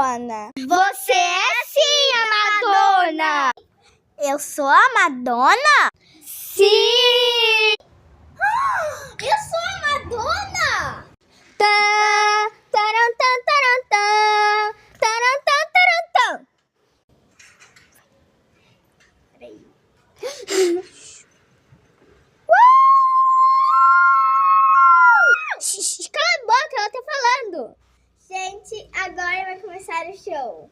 Madonna. Você é sim a Madonna. Eu sou a Madonna? Sim! Eu sou a Madonna! Tá, taran, tan, taran, tan, taran, tan, taran, tan. Peraí. Cala a boca, ela tá falando. Gente, agora vai começar o show.